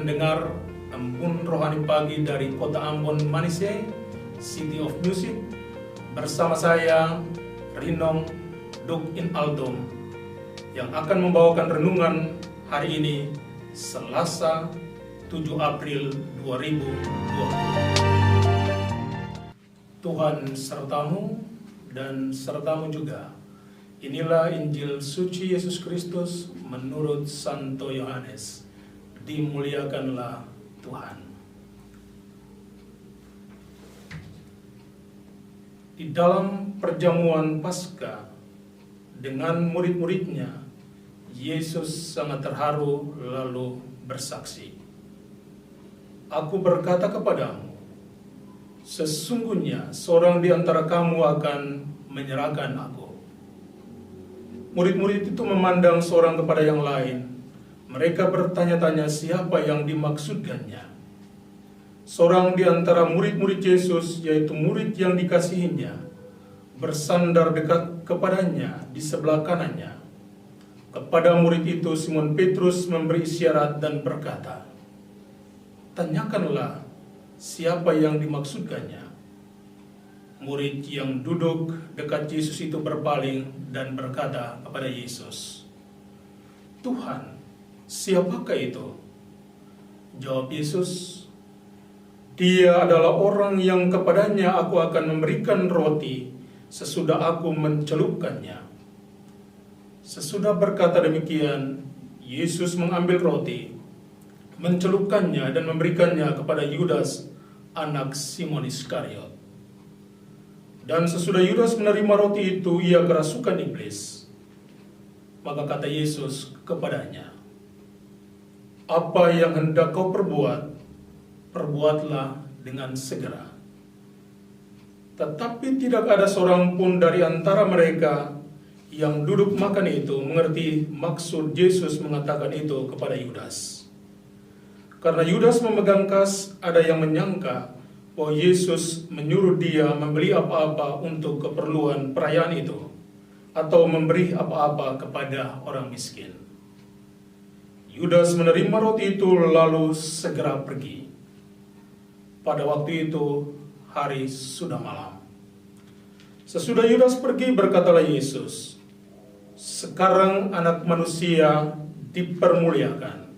pendengar Embun Rohani Pagi dari Kota Ambon, Manise, City of Music. Bersama saya, Rinong Duk in Altum, yang akan membawakan renungan hari ini, Selasa 7 April 2020. Tuhan sertamu dan sertamu juga. Inilah Injil suci Yesus Kristus menurut Santo Yohanes. Dimuliakanlah Tuhan. Di dalam perjamuan Paskah dengan murid-muridnya, Yesus sangat terharu lalu bersaksi, "Aku berkata kepadamu, sesungguhnya seorang di antara kamu akan menyerahkan aku." Murid-murid itu memandang seorang kepada yang lain. Mereka bertanya-tanya siapa yang dimaksudkannya. Seorang di antara murid-murid Yesus, yaitu murid yang dikasihinya, bersandar dekat kepadanya di sebelah kanannya. Kepada murid itu Simon Petrus memberi isyarat dan berkata, "Tanyakanlah siapa yang dimaksudkannya." Murid yang duduk dekat Yesus itu berpaling dan berkata kepada Yesus, "Tuhan, siapakah itu?" Jawab Yesus, "Dia adalah orang yang kepadanya aku akan memberikan roti sesudah aku mencelupkannya." Sesudah berkata demikian, Yesus mengambil roti, mencelupkannya dan memberikannya kepada Yudas, anak Simon Iskariot. Dan sesudah Yudas menerima roti itu, ia kerasukan iblis. Maka kata Yesus kepadanya, "Apa yang hendak kau perbuat, perbuatlah dengan segera." Tetapi tidak ada seorang pun dari antara mereka yang duduk makan itu mengerti maksud Yesus mengatakan itu kepada Yudas. Karena Yudas memegang kas, ada yang menyangka bahwa Yesus menyuruh dia membeli apa-apa untuk keperluan perayaan itu, atau memberi apa-apa kepada orang miskin. Yudas menerima roti itu lalu segera pergi. Pada waktu itu hari sudah malam. Sesudah Yudas pergi, berkatalah Yesus, "Sekarang Anak Manusia dipermuliakan,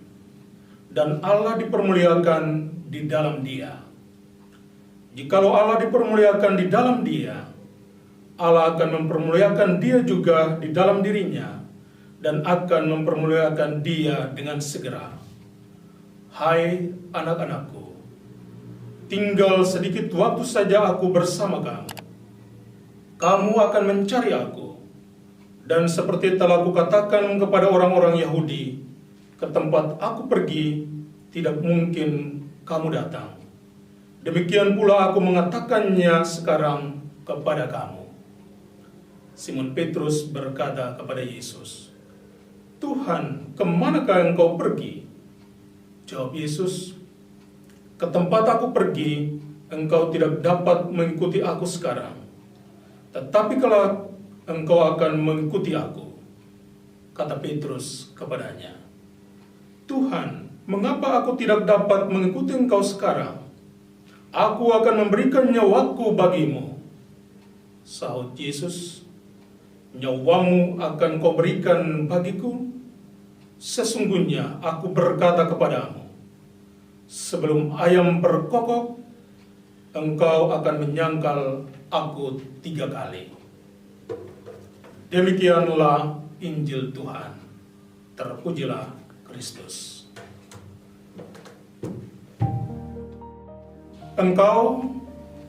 dan Allah dipermuliakan di dalam Dia. Jikalau Allah dipermuliakan di dalam Dia, Allah akan mempermuliakan Dia juga di dalam dirinya, dan akan mempermuliakan Dia dengan segera. Hai anak-anakku, tinggal sedikit waktu saja aku bersama kamu. Kamu akan mencari aku, dan seperti telah kukatakan kepada orang-orang Yahudi, ke tempat aku pergi tidak mungkin kamu datang. Demikian pula aku mengatakannya sekarang kepada kamu." Simon Petrus berkata kepada Yesus, "Tuhan, kemanakah engkau pergi?" Jawab Yesus, "Ke tempat aku pergi, engkau tidak dapat mengikuti aku sekarang. Tetapi kalau engkau akan mengikuti aku." Kata Petrus kepadanya, "Tuhan, mengapa aku tidak dapat mengikuti engkau sekarang? Aku akan memberikan nyawaku bagimu." Sahut Yesus, "Nyawamu akan kau berikan bagiku? Sesungguhnya aku berkata kepadamu, sebelum ayam berkokok, engkau akan menyangkal aku 3 kali." Demikianlah Injil Tuhan. Terpujilah Kristus. Engkau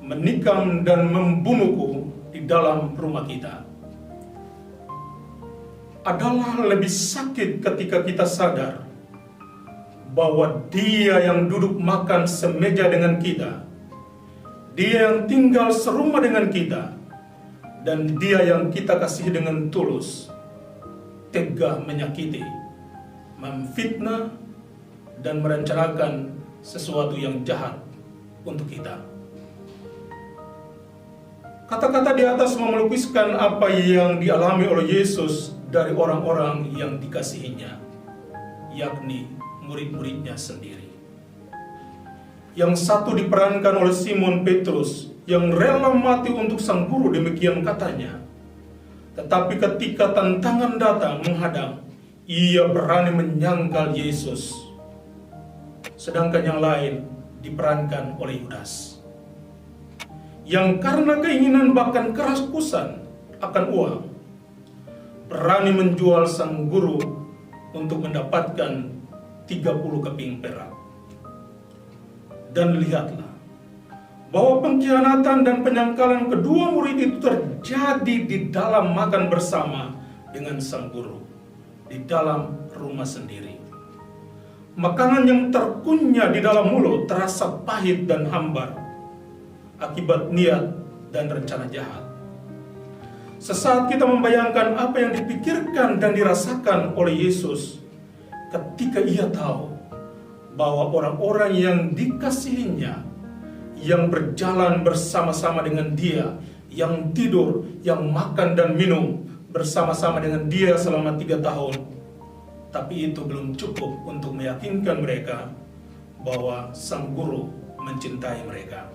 menikam dan membunuhku di dalam rumah kita. Adalah lebih sakit ketika kita sadar bahwa Dia yang duduk makan semeja dengan kita, Dia yang tinggal serumah dengan kita, dan Dia yang kita kasihi dengan tulus, tega menyakiti, memfitnah, dan merencanakan sesuatu yang jahat untuk kita. Kata-kata di atas melukiskan apa yang dialami oleh Yesus dari orang-orang yang dikasihinya, yakni murid-muridnya sendiri. Yang satu diperankan oleh Simon Petrus yang rela mati untuk sang guru, demikian katanya. Tetapi ketika tantangan datang menghadang, ia berani menyangkal Yesus. Sedangkan yang lain diperankan oleh Yudas, yang karena keinginan bahkan keras-kusan akan uang, berani menjual sang guru untuk mendapatkan 30 keping perak. Dan lihatlah bahwa pengkhianatan dan penyangkalan kedua murid itu terjadi di dalam makan bersama dengan sang guru, di dalam rumah sendiri. Makanan yang terkunyah di dalam mulut terasa pahit dan hambar akibat niat dan rencana jahat. Sesaat kita membayangkan apa yang dipikirkan dan dirasakan oleh Yesus ketika ia tahu bahwa orang-orang yang dikasihinya, yang berjalan bersama-sama dengan dia, yang tidur, yang makan dan minum bersama-sama dengan dia selama 3 tahun, tapi itu belum cukup untuk meyakinkan mereka bahwa sang guru mencintai mereka.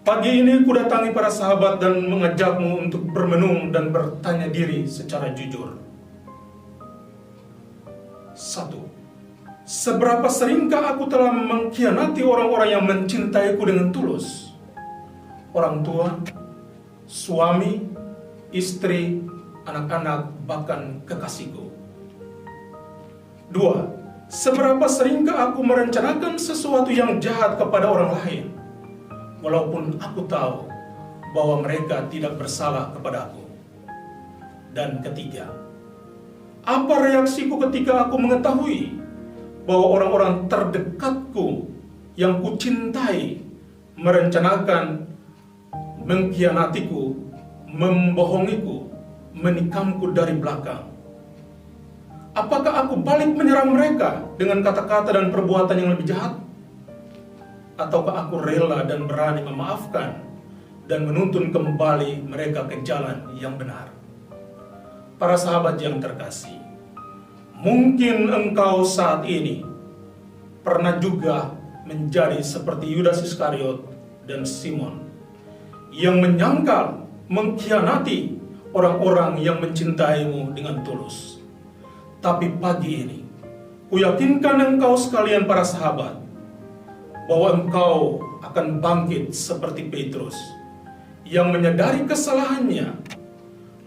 Pagi ini ku datangi para sahabat dan mengajakmu untuk bermenung dan bertanya diri secara jujur. 1. Seberapa seringkah aku telah mengkhianati orang-orang yang mencintaiku dengan tulus? Orang tua, suami, istri, anak-anak, bahkan kekasihku. 2. Seberapa seringkah aku merencanakan sesuatu yang jahat kepada orang lain, walaupun aku tahu bahwa mereka tidak bersalah kepadaku? Dan 3. Apa reaksiku ketika aku mengetahui bahwa orang-orang terdekatku yang kucintai merencanakan mengkhianatiku, membohongiku, menikamku dari belakang? Apakah aku balik menyerang mereka dengan kata-kata dan perbuatan yang lebih jahat? Ataukah aku rela dan berani memaafkan dan menuntun kembali mereka ke jalan yang benar? Para sahabat yang terkasih, mungkin engkau saat ini pernah juga menjadi seperti Yudas Iskariot dan Simon yang menyangkal, mengkhianati orang-orang yang mencintaimu dengan tulus. Tapi pagi ini, kuyakinkan engkau sekalian para sahabat, bahwa engkau akan bangkit seperti Petrus yang menyadari kesalahannya,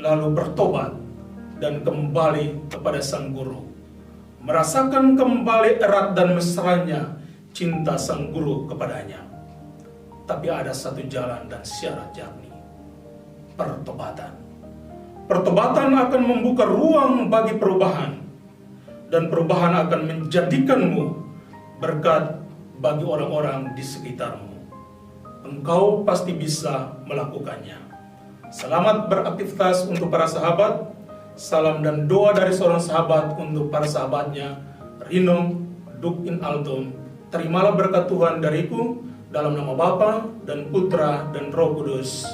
lalu bertobat dan kembali kepada sang guru, merasakan kembali erat dan mesranya cinta sang guru kepadanya. Tapi ada satu jalan dan syarat yakni pertobatan. Pertobatan akan membuka ruang bagi perubahan, dan perubahan akan menjadikanmu berkat bagi orang-orang di sekitarmu. Engkau pasti bisa melakukannya. Selamat beraktivitas untuk para sahabat. Salam dan doa dari seorang sahabat untuk para sahabatnya, Rino Duk in Altum. Terimalah berkat Tuhan dariku dalam nama Bapa dan Putra dan Roh Kudus.